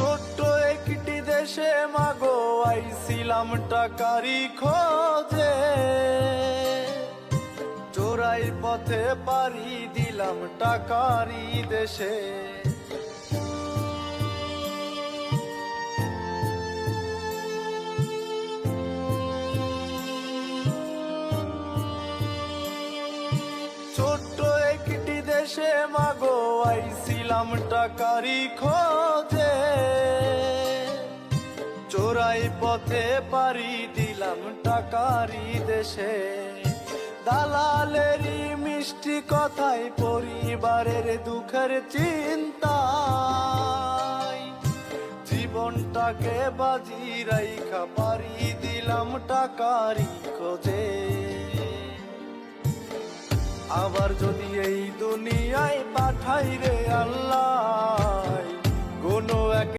ছোট্ট একটি দেশে মাগো আইছিলাম টাকারি খোঁজে, চোরাই পথে পাড়ি দিলাম টাকারি দেশে। ছোট্ট একটি দেশে মাগো আইছিলাম টাকারি খোঁজে, চোরাই পথে পাড়ি দিলাম টাকারি দেশে। দালালেরই মিষ্টি কথায় পরিবারের দুঃখের চিন্তায় জীবনটাকে বাজি রাইখা পাড়ি দিলাম টাকারি খোঁজে। আবার যদি এই দুনিয়ায় পাঠাই রে আল্লাহ কোনো এক